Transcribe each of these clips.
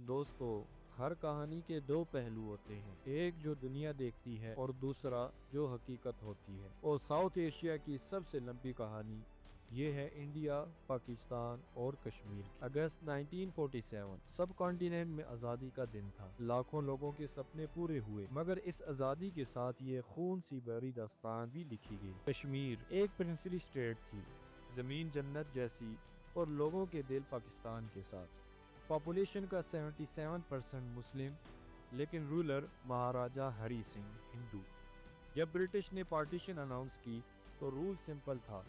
دوستو، ہر کہانی کے دو پہلو ہوتے ہیں، ایک جو دنیا دیکھتی ہے اور دوسرا جو حقیقت ہوتی ہے۔ اور ساؤتھ ایشیا کی سب سے لمبی کہانی یہ ہے انڈیا، پاکستان اور کشمیر کی۔ اگست 1947 سب کانٹیننٹ میں آزادی کا دن تھا۔ لاکھوں لوگوں کے سپنے پورے ہوئے، مگر اس آزادی کے ساتھ یہ خون سی بھری داستان بھی لکھی گئی۔ کشمیر ایک پرنسلی اسٹیٹ تھی، زمین جنت جیسی اور لوگوں کے دل پاکستان کے ساتھ۔ پاپولیشن کا 77% مسلم، لیکن رولر مہاراجہ ہری سنگھ ہندو۔ جب برٹش نے پارٹیشن اناؤنس کی تو رول سمپل تھا،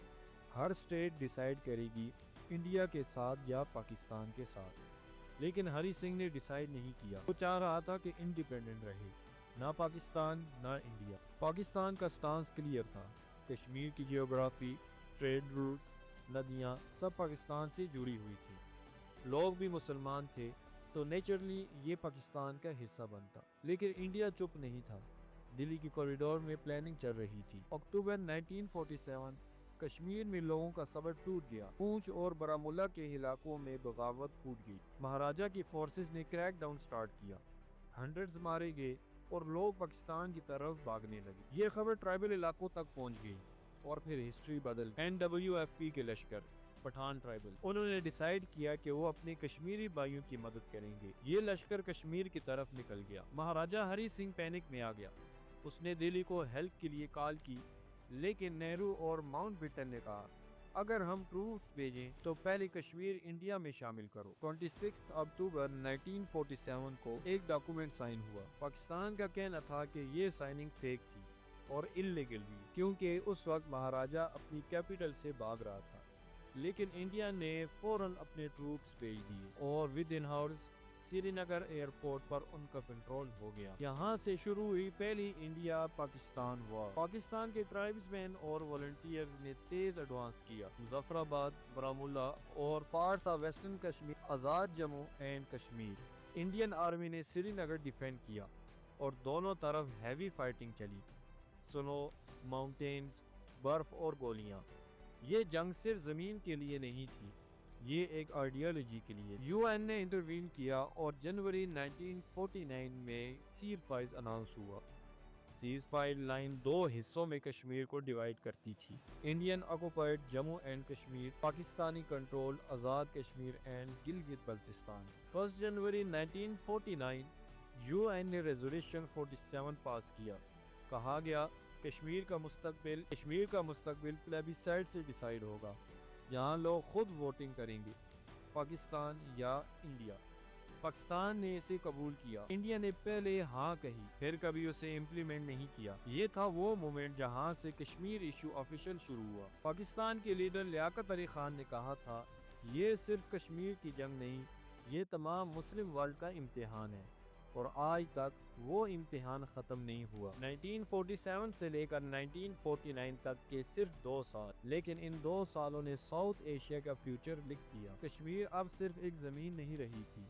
ہر اسٹیٹ ڈیسائیڈ کرے گی انڈیا کے ساتھ یا پاکستان کے ساتھ۔ لیکن ہری سنگھ نے ڈیسائیڈ نہیں کیا، وہ چاہ رہا تھا کہ انڈیپینڈنٹ رہے، نہ پاکستان نہ انڈیا۔ پاکستان کا سٹانس کلیئر تھا، کشمیر کی جیوگرافی، ٹریڈ روٹس، ندیاں سب پاکستان سے جڑی ہوئی تھی، لوگ بھی مسلمان تھے، تو نیچرلی یہ پاکستان کا حصہ بنتا۔ لیکن انڈیا چپ نہیں تھا، دلی کی کوریڈور میں پلاننگ چل رہی تھی۔ اکتوبر 1947 کشمیر میں لوگوں کا صبر ٹوٹ گیا، پونچھ اور بارامولہ کے علاقوں میں بغاوت پھوٹ گئی۔ مہاراجہ کی فورسز نے کریک ڈاؤن سٹارٹ کیا، ہنڈریڈز مارے گئے اور لوگ پاکستان کی طرف بھاگنے لگے۔ یہ خبر ٹرائبل علاقوں تک پہنچ گئی اور پھر ہسٹری بدل گئی۔ NWFP کے لشکر، پٹھان ٹرائبل، انہوں نے ڈیسائیڈ کیا کہ وہ اپنے کشمیری بھائیوں کی مدد کریں گے۔ یہ لشکر کشمیر کی طرف نکل گیا۔ مہاراجہ ہری سنگھ پینک میں آ گیا، اس نے دلی کو ہیلپ کے لیے کال کی، لیکن نہرو اور ماؤنٹ بیٹن نے کہا اگر ہم ٹروپس بھیجیں تو پہلے کشمیر انڈیا میں شامل کرو۔ 26 اکتوبر 1947 کو ایک ڈاکومنٹ سائن ہوا۔ پاکستان کا کہنا تھا کہ یہ سائننگ فیک تھی اور انلیگل بھی، کیونکہ اس وقت مہاراجہ اپنی کیپٹل سے بھاگ رہا تھا۔ لیکن انڈیا نے فوراً اپنے ٹروپس بھیج دیے اور within hours Srinagar airport پر ان کا کنٹرول ہو گیا۔ یہاں سے شروع ہوئی پہلی انڈیا پاکستان وار۔ پاکستان کے ٹرائبز مین اور والنٹیئرز نے تیز ایڈوانس کیا۔ مظفر آباد، بارامولہ اور parts of western Kashmir Azad Jammu and Kashmir. Indian army نے سری نگر ڈیفینڈ کیا اور دونوں طرف ہیوی فائٹنگ چلی، سنو، ماؤنٹینز، برف اور گولیاں۔ یہ جنگ صرف زمین کے لیے نہیں تھی، یہ ایک آئیڈیالوجی کے لیے۔ UN نے انٹروین کیا اور جنوری 1949 میں سیز فائر اناؤنس ہوا۔ سیز فائر لائن دو حصوں میں کشمیر کو ڈیوائیڈ کرتی تھی، Indian occupied Jammu and Kashmir, Pakistani control Azad Kashmir and Gilgit Baltistan. 1 January 1949 UN نے ریزولوشن 47 پاس کیا، کہا گیا کشمیر کا مستقبل پلیبیسائٹ سے ڈیسائیڈ ہوگا، یہاں لوگ خود ووٹنگ کریں گے، پاکستان یا انڈیا۔ پاکستان نے اسے قبول کیا۔ انڈیا نے پہلے ہاں کہی، پھر کبھی اسے امپلیمنٹ نہیں کیا۔ یہ تھا وہ مومنٹ جہاں سے کشمیر ایشو آفیشل شروع ہوا۔ پاکستان کے لیڈر لیاقت علی خان نے کہا تھا یہ صرف کشمیر کی جنگ نہیں، یہ تمام مسلم ورلڈ کا امتحان ہے، اور آج تک وہ امتحان ختم نہیں ہوا۔ 1947 سے لے کر 1949 تک کے صرف 2 سال، لیکن ان 2 سالوں نے ساؤتھ ایشیا کا فیوچر لکھ دیا۔ کشمیر اب صرف ایک زمین نہیں رہی تھی،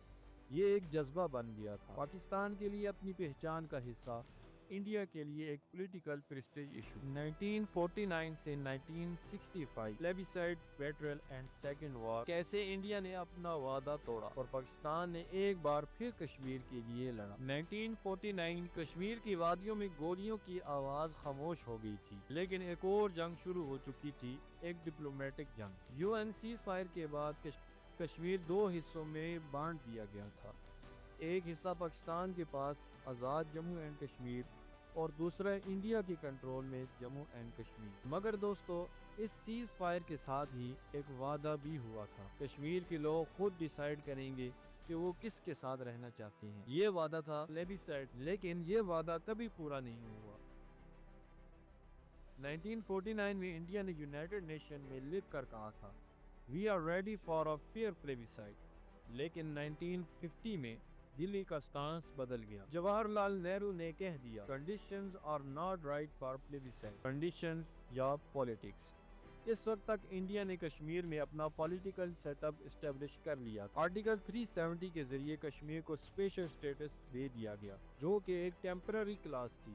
یہ ایک جذبہ بن گیا تھا، پاکستان کے لیے اپنی پہچان کا حصہ، انڈیا کے لیے ایک پولیٹیکل پریسٹیج ایشو۔ 1949 سے 1965 پلیبیسائٹ، بیٹرل اینڈ سیکنڈ وار، کیسے انڈیا نے اپنا وعدہ توڑا اور پاکستان نے ایک بار پھر کشمیر کے لیے لڑا۔ 1949 کشمیر کی وادیوں میں گولیوں کی آواز خاموش ہو گئی تھی، لیکن ایک اور جنگ شروع ہو چکی تھی، ایک ڈپلومیٹک جنگ۔ UN سیز فائر کے بعد کشمیر 2 حصوں میں بانٹ دیا گیا تھا، ایک حصہ پاکستان کے پاس آزاد جموں اینڈ کشمیر اور دوسرا انڈیا کے کنٹرول میں جموں اینڈ کشمیر۔ مگر دوستو، اس سیز فائر کے ساتھ ہی ایک وعدہ بھی ہوا تھا، کشمیر کے لوگ خود ڈیسائیڈ کریں گے کہ وہ کس کے ساتھ رہنا چاہتے ہیں۔ یہ وعدہ تھا پلیبیسائٹ، لیکن یہ وعدہ کبھی پورا نہیں ہوا۔ 1949 میں انڈیا نے یونائٹڈ نیشن میں لکھ کر کہا تھا We are ready for a fair plebiscite، لیکن 1950 میں دلی کا سٹانس بدل گیا۔ جواہر لال نہرو نے کہہ دیا Conditions are not right for plebiscite، conditions یا پولیٹکس۔ اس وقت تک انڈیا نے کشمیر میں اپنا پولیٹیکل سیٹ اپ اسٹیبلش کر لیا تھا۔ آرٹیکل 370 کے ذریعے کشمیر کو اسپیشل اسٹیٹس دے دیا گیا، جو کہ ایک ٹیمپرری کلاس تھی،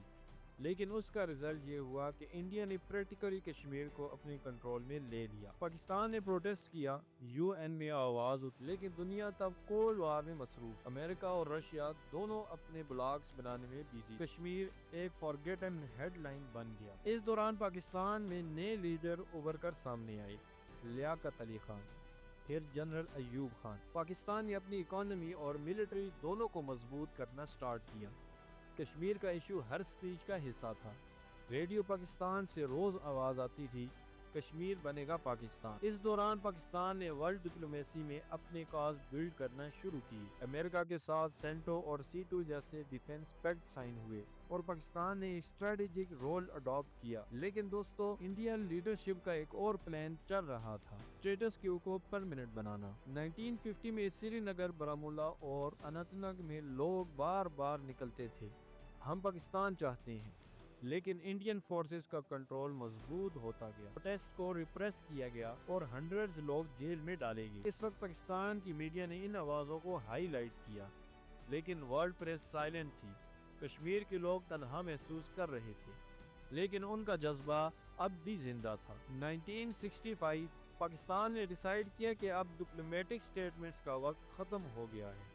لیکن اس کا رزلٹ یہ ہوا کہ انڈیا نے پریکٹیکلی کشمیر کو اپنے کنٹرول میں لے لیا۔ پاکستان نے پروٹیسٹ کیا، یو این میں آواز اٹھی، لیکن دنیا تب کولڈ وار میں مصروف۔ امریکہ اور رشیا دونوں اپنے بلاکس بنانے میں بیزی۔ کشمیر ایک فارگیٹن ہیڈ لائن بن گیا۔ اس دوران پاکستان میں نئے لیڈر ابھر کر سامنے آئے، لیاقت علی خان، پھر جنرل ایوب خان۔ پاکستان نے اپنی اکانومی اور ملٹری دونوں کو مضبوط کرنا سٹارٹ کیا۔ کشمیر کا ایشو ہر سپیچ کا حصہ تھا۔ ریڈیو پاکستان سے روز آواز آتی تھی، کشمیر بنے گا پاکستان۔ اس دوران پاکستان نے ورلڈ ڈپلومیسی میں اپنے کاز بلڈ کرنا شروع کی۔ امریکہ کے ساتھ سینٹو اور سی2 جیسے ڈیفنس پیکٹ سائن ہوئے اور پاکستان نے اسٹریٹجک رول اڈاپٹ کیا۔ لیکن دوستو، انڈین لیڈرشپ کا ایک اور پلان چل رہا تھا، اسٹیٹس کیو کو پرماننٹ بنانا۔ 1950 میں سری نگر، بارہمولہ اور اننت ناگ میں لوگ بار بار نکلتے تھے، ہم پاکستان چاہتے ہیں، لیکن انڈین فورسز کا کنٹرول مضبوط ہوتا گیا، پروٹیسٹ کو ریپریس کیا گیا اور ہنڈریڈز لوگ جیل میں ڈالے گئے۔ اس وقت پاکستان کی میڈیا نے ان آوازوں کو ہائی لائٹ کیا، لیکن ورلڈ پریس سائلنٹ تھی۔ کشمیر کے لوگ تنہا محسوس کر رہے تھے، لیکن ان کا جذبہ اب بھی زندہ تھا۔ 1965 پاکستان نے ڈیسائیڈ کیا کہ اب ڈپلومیٹک سٹیٹمنٹس کا وقت ختم ہو گیا ہے،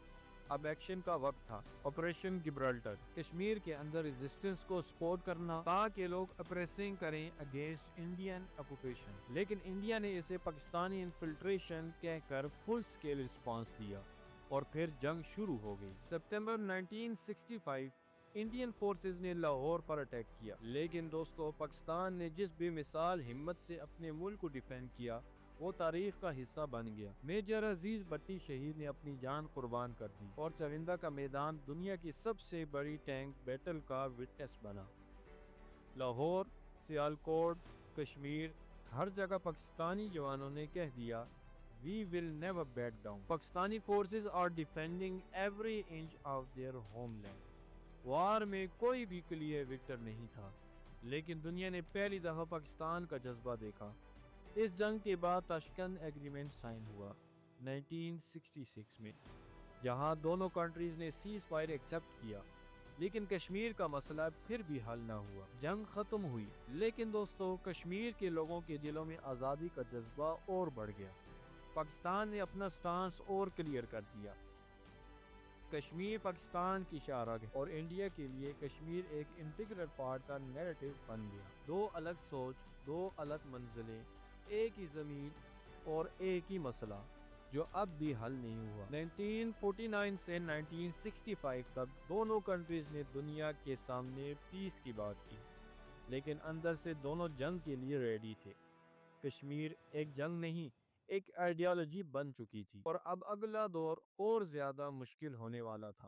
اب ایکشن کا وقت تھا۔ آپریشن گبرالٹر، کشمیر کے اندر ریزسٹنس کو سپورٹ کرنا تاکہ لوگ اپریسنگ کریں اگینسٹ انڈین آکوپیشن، لیکن انڈیا نے اسے پاکستانی انفلٹریشن کہہ کر فل سکیل رسپانس دیا اور پھر جنگ شروع ہو گئی۔ ستمبر 1965 انڈین فورسز نے لاہور پر اٹیک کیا، لیکن دوستو، پاکستان نے جس بے مثال ہمت سے اپنے ملک کو ڈیفینڈ کیا وہ تاریخ کا حصہ بن گیا۔ میجر عزیز بٹی شہید نے اپنی جان قربان کر دی اور چوندہ کا میدان دنیا کی سب سے بڑی ٹینک بیٹل کا وٹنس بنا۔ لاہور، سیالکوٹ، کشمیر، ہر جگہ پاکستانی جوانوں نے کہہ دیا، We will never back down. Pakistani forces are defending every inch of their homeland. وار میں کوئی بھی کلیئر وکٹر نہیں تھا، لیکن دنیا نے پہلی دفعہ پاکستان کا جذبہ دیکھا۔ اس جنگ کے بعد تاشکند ایگریمنٹ سائن ہوا 1966 میں، جہاں دونوں کنٹریز نے سیز فائر ایکسپٹ کیا، لیکن کشمیر کا مسئلہ پھر بھی حل نہ ہوا۔ جنگ ختم ہوئی، لیکن دوستو، کشمیر کے لوگوں کے دلوں میں آزادی کا جذبہ اور بڑھ گیا۔ پاکستان نے اپنا سٹانس اور کلیئر کر دیا، کشمیر پاکستان کی شاہراہ ہے اور انڈیا کے لیے کشمیر ایک انٹیگرل پارٹ کا نیریٹو بن گیا۔ دو الگ سوچ، دو الگ منزلیں، ایک ہی زمین اور ایک ہی مسئلہ جو اب بھی حل نہیں ہوا۔ 1949 سے 1965 تک دونوں کنٹریز نے دنیا کے سامنے پیس کی بات کی، لیکن اندر سے دونوں جنگ کے لیے ریڈی تھے۔ کشمیر ایک جنگ نہیں، ایک آئیڈیالوجی بن چکی تھی، اور اب اگلا دور اور زیادہ مشکل ہونے والا تھا۔